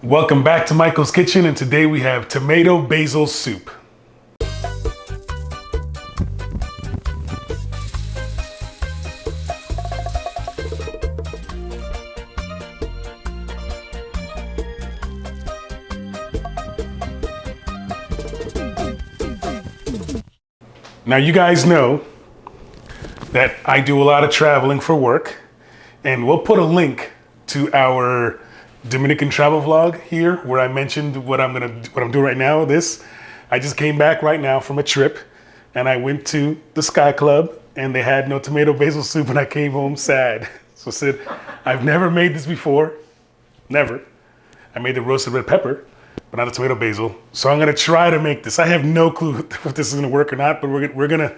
Welcome back to Michael's Kitchen, and today we have tomato basil soup. Now you guys know that I do a lot of traveling for work, and we'll put a link to our Dominican travel vlog here where I mentioned what I'm doing right now. I just came back right now from a trip and I went to the Sky Club and they had no tomato basil soup and I came home sad. So I said, I've never made this before, never. I made the roasted red pepper, but not the tomato basil. So I'm gonna try to make this. I have no clue if this is gonna work or not, but we're gonna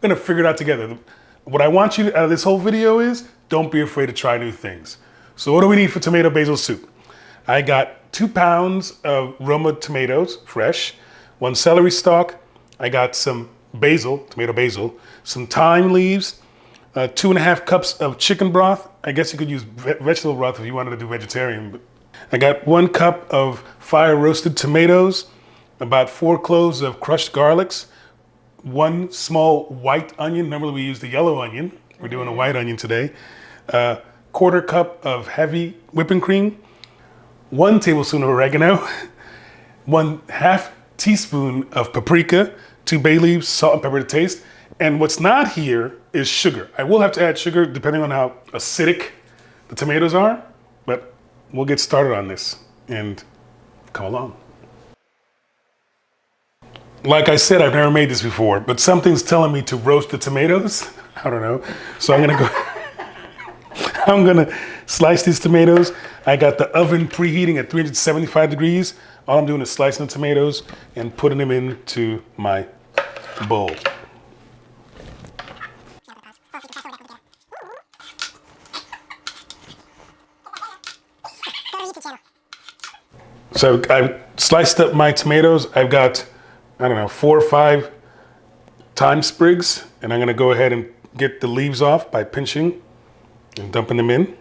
figure it out together. What I want you to, out of this whole video is, don't be afraid to try new things. So what do we need for tomato basil soup? I got 2 pounds of Roma tomatoes, fresh, 1 celery stalk. I got some basil, tomato basil, some thyme leaves, 2.5 cups of chicken broth. I guess you could use vegetable broth if you wanted to do vegetarian. But I got 1 cup of fire roasted tomatoes, about 4 cloves of crushed garlics, 1 small white onion. Normally we use the yellow onion. We're doing a white onion today. 1/4 cup of heavy whipping cream, 1 tablespoon of oregano, 1/2 teaspoon of paprika, 2 bay leaves, salt and pepper to taste. And what's not here is sugar. I will have to add sugar depending on how acidic the tomatoes are, but we'll get started on this and come along. Like I said, I've never made this before, but something's telling me to roast the tomatoes. I don't know. So I'm gonna slice these tomatoes. I got the oven preheating at 375 degrees. All I'm doing is slicing the tomatoes and putting them into my bowl. So I've sliced up my tomatoes. I've got, 4 or 5 thyme sprigs, and I'm gonna go ahead and get the leaves off by pinching and dumping them in.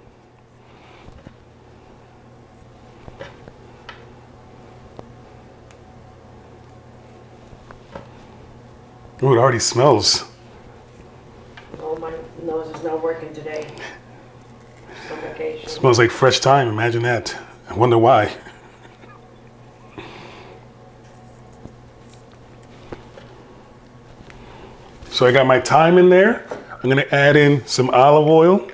Ooh, it already smells. Oh, my nose is not working today. On vacation. It smells like fresh thyme, imagine that. I wonder why. So I got my thyme in there. I'm gonna add in some olive oil.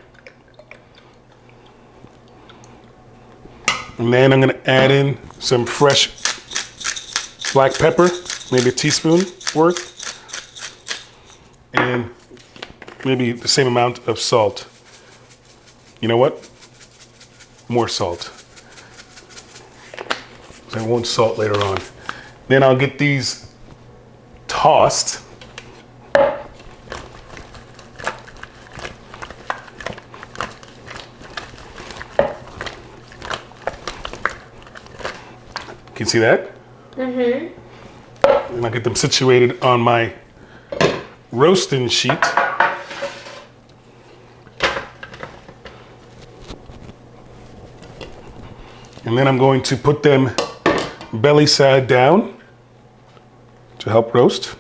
And then I'm gonna add in some fresh black pepper, maybe a teaspoon worth. And maybe the same amount of salt. You know what? More salt. I won't salt later on. Then I'll get these tossed. Can you see that? Mm-hmm. And I'll get them situated on my roasting sheet. And then I'm going to put them belly side down to help roast.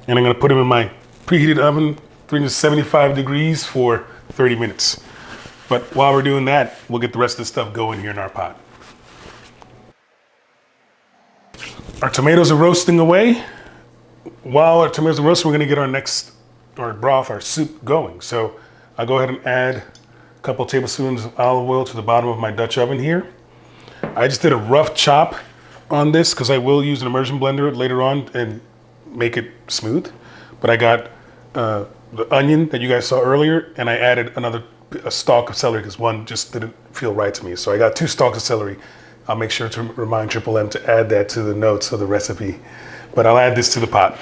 And I'm going to put them in my preheated oven, 375 degrees for 30 minutes. But while we're doing that, we'll get the rest of the stuff going here in our pot. Our tomatoes are roasting away. While our tomatoes are roasting, we're gonna get our broth, our soup going. So I'll go ahead and add a couple tablespoons of olive oil to the bottom of my Dutch oven here. I just did a rough chop on this because I will use an immersion blender later on and make it smooth. But I got the onion that you guys saw earlier, and I added a stalk of celery because one just didn't feel right to me. So I got 2 stalks of celery. I'll make sure to remind Triple M to add that to the notes of the recipe. But I'll add this to the pot.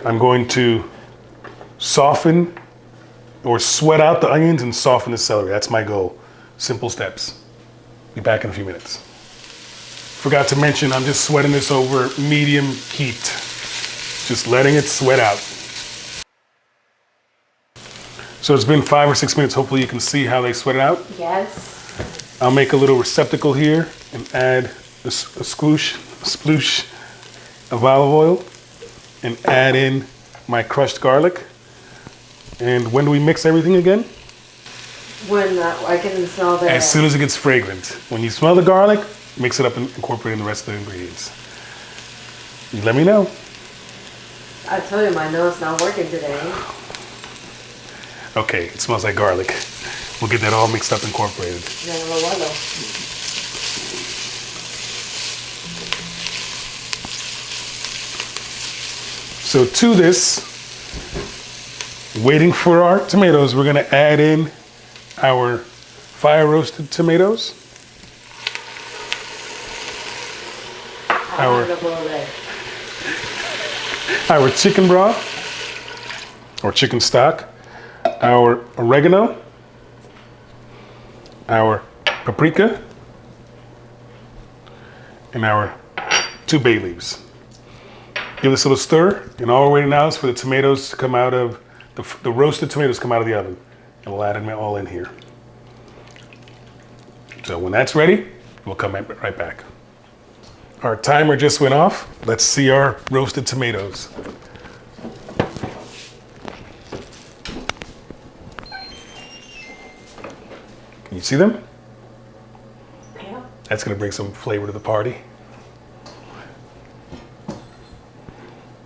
I'm going to soften or sweat out the onions and soften the celery. That's my goal. Simple steps. Be back in a few minutes. Forgot to mention, I'm just sweating this over medium heat. Just letting it sweat out. So it's been 5 or 6 minutes. Hopefully you can see how they sweat it out. Yes. I'll make a little receptacle here and add a sploosh of olive oil and add in my crushed garlic. And when do we mix everything again? When I can smell the... As soon as it gets fragrant. When you smell the garlic, mix it up and incorporate in the rest of the ingredients. You let me know. I tell you, my nose not working today. Okay, it smells like garlic. We'll get that all mixed up and incorporated. So to this, waiting for our tomatoes, we're gonna add in our fire roasted tomatoes. Our chicken broth, or chicken stock, our oregano, our paprika, and our 2 bay leaves. Give this a little stir, and all we're waiting now is for the tomatoes to come out of, the roasted tomatoes come out of the oven. And we'll add them all in here. So when that's ready, we'll come right back. Our timer just went off. Let's see our roasted tomatoes. Can you see them? Yeah. That's gonna bring some flavor to the party.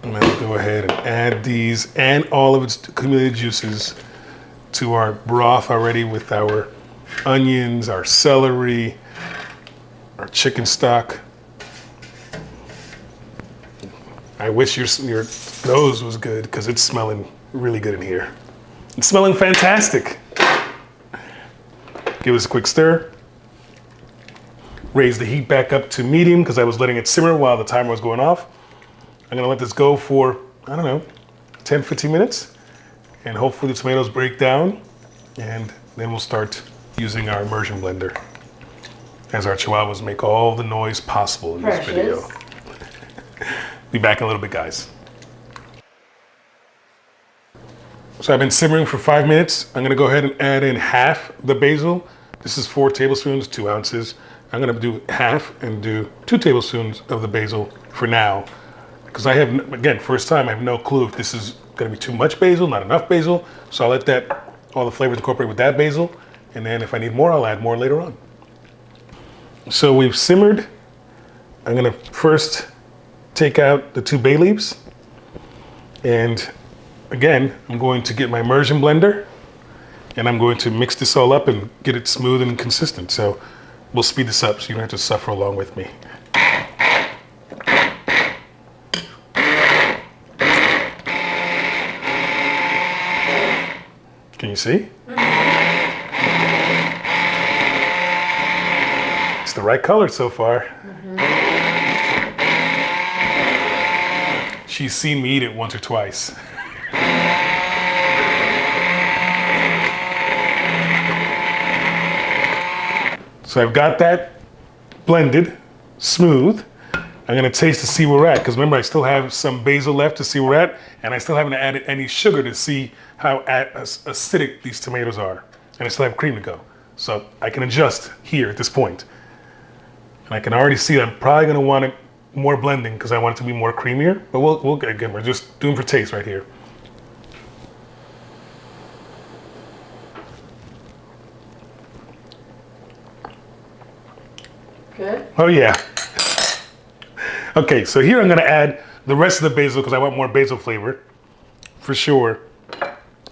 I'm gonna go ahead and add these and all of its accumulated juices to our broth already with our onions, our celery, our chicken stock. I wish your nose was good because it's smelling really good in here. It's smelling fantastic. Give us a quick stir. Raise the heat back up to medium because I was letting it simmer while the timer was going off. I'm gonna let this go for, I don't know, 10, 15 minutes. And hopefully the tomatoes break down. And then we'll start using our immersion blender as our chihuahuas make all the noise possible in this video. Be back in a little bit, guys. So I've been simmering for 5 minutes. I'm gonna go ahead and add in half the basil. This is 4 tablespoons, 2 ounces. I'm gonna do half and do 2 tablespoons of the basil for now. Because I have, again, first time, I have no clue if this is gonna be too much basil, not enough basil. So I'll let that, all the flavors incorporate with that basil. And then if I need more, I'll add more later on. So we've simmered. I'm gonna first take out the 2 bay leaves. And again, I'm going to get my immersion blender and I'm going to mix this all up and get it smooth and consistent. So we'll speed this up so you don't have to suffer along with me. Can you see? It's the right color so far. She's seen me eat it once or twice. So I've got that blended, smooth. I'm gonna taste to see where we're at, because remember I still have some basil left to see where we're at, and I still haven't added any sugar to see how acidic these tomatoes are. And I still have cream to go. So I can adjust here at this point. And I can already see that I'm probably gonna want it more blending because I want it to be more creamier, but we'll again, we're just doing for taste right here. Good? Oh yeah. Okay, so here I'm gonna add the rest of the basil because I want more basil flavor, for sure.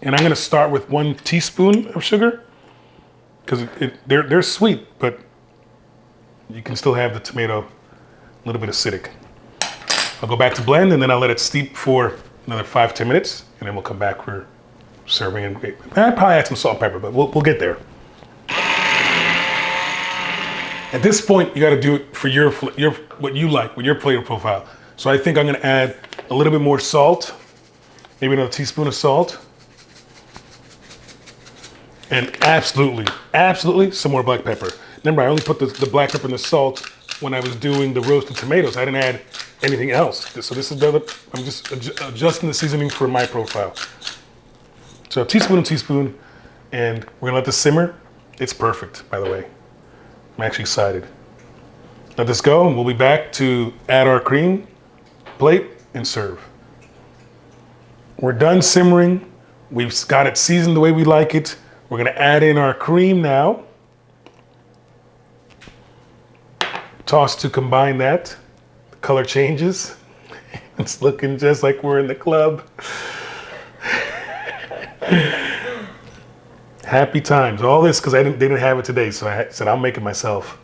And I'm gonna start with 1 teaspoon of sugar because they're sweet, but you can still have the tomato a little bit acidic. I'll go back to blend and then I'll let it steep for another 5-10 minutes, and then we'll come back for serving. And I'll probably add some salt and pepper, but we'll get there. At this point, you got to do it for your what you like, with your flavor profile. So I think I'm going to add a little bit more salt, maybe another teaspoon of salt, and absolutely some more black pepper. Remember, I only put the black pepper and the salt when I was doing the roasted tomatoes. I didn't add anything else. So this is I'm just adjusting the seasoning for my profile. So a teaspoon, and we're gonna let this simmer. It's perfect, by the way. I'm actually excited. Let this go, and we'll be back to add our cream, plate, and serve. We're done simmering. We've got it seasoned the way we like it. We're gonna add in our cream now. Toss to combine that. The color changes. It's looking just like we're in the club. Happy times. All this because they didn't have it today, so I said I'll make it myself.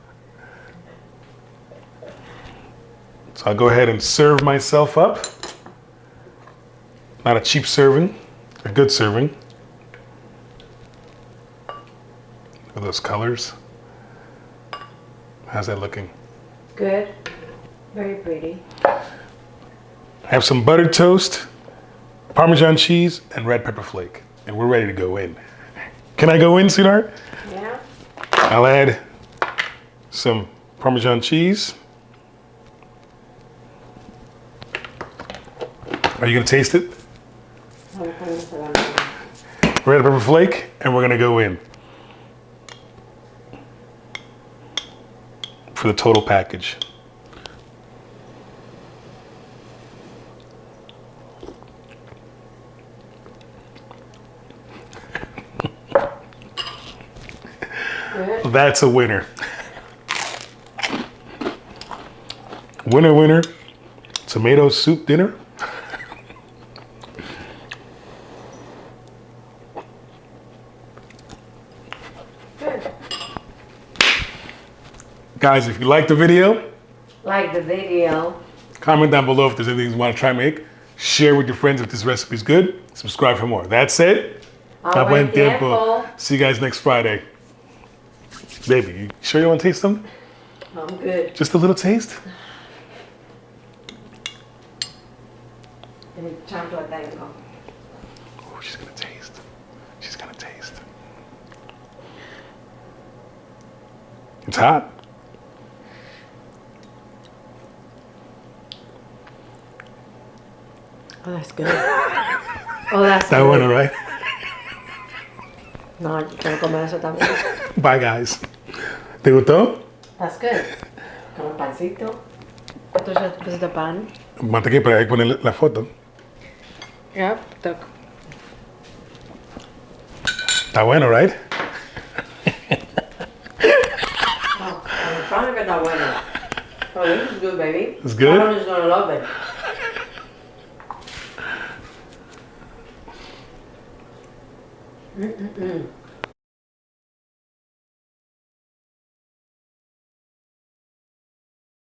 So I'll go ahead and serve myself up. Not a cheap serving, a good serving. Look at those colors. How's that looking? Good. Very pretty. I have some buttered toast, Parmesan cheese, and red pepper flake. And we're ready to go in. Can I go in, sweetheart? Yeah. I'll add some Parmesan cheese. Are you gonna taste it? Red pepper flake, and we're gonna go in for the total package. Good. That's a winner. Winner, winner. Tomato soup dinner. Good. Guys, if you like the video, Like the video. comment down below if there's anything you want to try and make. Share with your friends if this recipe is good. Subscribe for more. That's it. A buen tiempo. See you guys next Friday. Baby, you sure you want to taste them? I'm good. Just a little taste? El chancla tengo. Oh, she's gonna taste. She's gonna taste. It's hot. Oh, that's good. Oh, that's That good. one, all right? No, yo quiero comer eso también. Bye, guys. ¿Te gustó? That's good. Con un pancito. ¿Esto es un pedacito de pan? Mantequilla, pero hay que ponerle la foto. Yep. Toc. Está bueno, right? Oh, I'm trying to get that bueno. Oh, this is good, baby. It's good? Everyone's gonna love it. Mm-mm-mm.